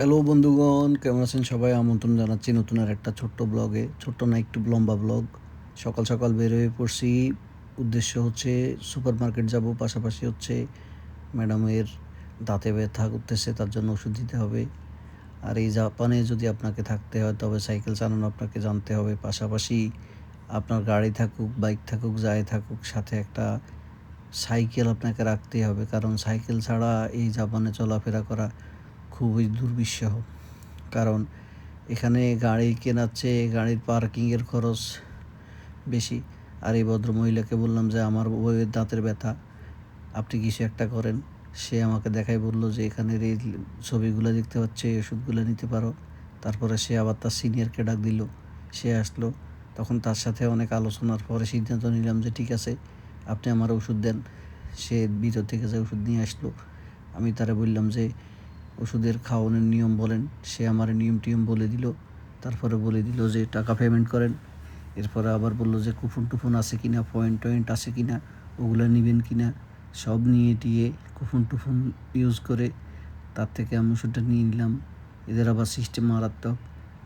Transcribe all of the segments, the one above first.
Hello বন্ধুগণ, কেমন আছেন সবাই? আমন্ত্রণ জানাচ্ছি নতুন আরেকটা ছোট্ট ব্লগে। ছোট্ট না, একটু লম্বা ব্লগ। সকাল সকাল বের হয়ে পড়ছি। উদ্দেশ্য হচ্ছে সুপারমার্কেট যাব, পাশাপাশি হচ্ছে ম্যাডামের দাঁতে ব্যথা করতেছে, তার জন্য ওষুধ দিতে হবে। আর এই জাপানে যদি আপনাকে থাকতে হয় তবে সাইকেল চালানো আপনাকে জানতে হবে। পাশাপাশি আপনার গাড়ি থাকুক, বাইক থাকুক, যাই থাকুক, সাথে একটা সাইকেল আপনাকে রাখতেই হবে, কারণ সাইকেল ছাড়া এই জাপানে চলাফেরা করা খুবই দুর্বিষহ। কারণ এখানে গাড়ি কেনার চেয়ে গাড়ির পার্কিংয়ের খরচ বেশি। আর এই ভদ্রমহিলাকে বললাম যে আমার বউয়ের দাঁতের ব্যথা, আপনি কিছু একটা করেন। সে আমাকে দেখাই বলল যে এখানের এই ছবিগুলো দেখতে পাচ্ছ, এই ওষুধগুলো নিতে পারো। তারপরে সে আবার তার সিনিয়রকে ডাক দিল, সে আসলো। তখন তার সাথে অনেক আলোচনার পরে সিদ্ধান্ত নিলাম যে ঠিক আছে, আপনি আমার ওষুধ দেন। সে ভিতর থেকে যে ওষুধ নিয়ে আসলো, আমি তারে বললাম যে ওষুধের খাওয়ানোর নিয়ম বলেন। সে আমার নিয়ম টিয়ম বলে দিল। তারপরে বলে দিল যে টাকা পেমেন্ট করেন। এরপরে আবার বলল যে কুপন টুপন আছে কিনা, পয়েন্ট টয়েন্ট আছে কিনা, ওগুলো নেবেন কিনা। সব নিয়ে টিয়ে কুপন টুপন ইউজ করে তার থেকে আমি ওষুধটা নিয়ে নিলাম। এদের আবার সিস্টেম মারাত্মক,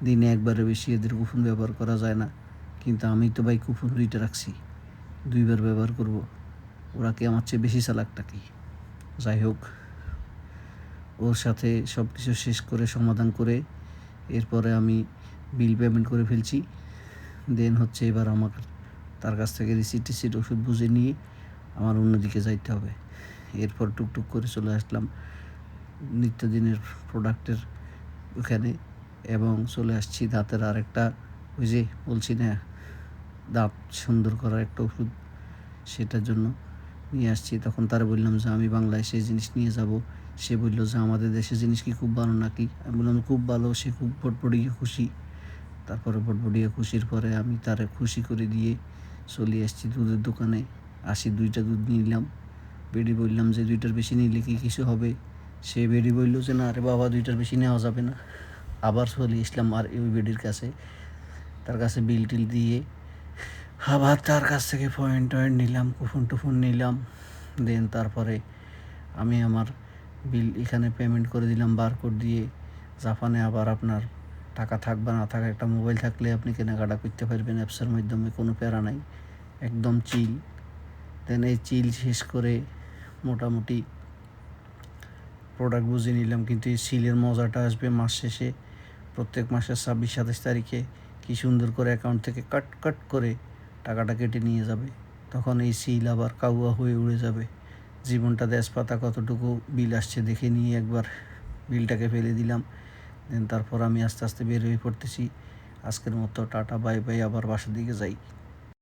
দিনে একবারের বেশি এদের কুপন ব্যবহার করা যায় না। কিন্তু আমি তো ভাই কুপন 2টা রাখছি, 2বার ব্যবহার করব। ওরা কি আমার চেয়ে বেশি চালাকটা কি? যাই হোক, ওর সাথে সব কিছু শেষ করে সমাধান করে এরপরে আমি বিল পেমেন্ট করে ফেলছি। দেন হচ্ছে এবার আমার তার কাছ থেকে রিসিট ওষুধ বুঝে নিয়ে আমার অন্যদিকে যাইতে হবে। এরপর টুকটুক করে চলে আসলাম নিত্যদিনের প্রোডাক্টের ওখানে, এবং চলে আসছি দাঁতের আরেকটা, ওই যে বলছি না, দাঁত সুন্দর করার একটা ওষুধ, সেটার জন্য নিয়ে আসছি। তখন তারা বললাম যে আমি বাংলাদেশে এই জিনিস নিয়ে যাব। সে বলল যে আমাদের দেশের জিনিস কি খুব ভালো নাকি? আমি বললাম খুব ভালো। সে খুব বটবটিয়ে খুশি। তারপরে বটবটিয়ে খুশির পরে আমি তারে খুশি করে দিয়ে চলে এসেছি দুধের দোকানে। 2টা দুধ নিলাম। বেডি বললাম যে 2টার বেশি নিলে কি কিছু হবে? সে বেডি বলল যে না রে বাবা, 2টার বেশি নেওয়া যাবে না। আবার চলে আসলাম আর ওই বেডির কাছে, তার কাছে বিল টিল দিয়ে আবার তার কাছ থেকে পয়েন্ট টয়েন্ট নিলাম, কুপন টুপন নিলাম। দেন তারপরে আমি আমার বিল এখানে পেমেন্ট করে দিলাম বারকোড দিয়ে। জাপানে আবার আপনার টাকা থাক বা না থাক, একটা মোবাইল থাকলে আপনি কেনাকাটা করতে পারবেন অ্যাপসের মাধ্যমে, কোনো প্যারা নাই, একদম চিল। দেন এই চিল শেষ করে মোটামুটি প্রোডাক্ট বুঝে নিলাম। কিন্তু এই সিলের মজাটা আসবে মাস শেষে, প্রত্যেক মাসের 26-27 তারিখে। কী সুন্দর করে অ্যাকাউন্ট থেকে কাট কাট করে টাকাটা কেটে নিয়ে যাবে। তখন এই সিল আবার কাউয়া হয়ে উড়ে যাবে। জীবনটা তেজপাতা, কতটুকু বিল আসছে দেখে নিয়ে একবার বিলটাকে ফেলে দিলাম। দেন তারপর আমি আস্তে আস্তে বের হয়ে পড়তেছি। আজকের মতো টাটা, বাই বাই, আবার বাসার দিকে যাই।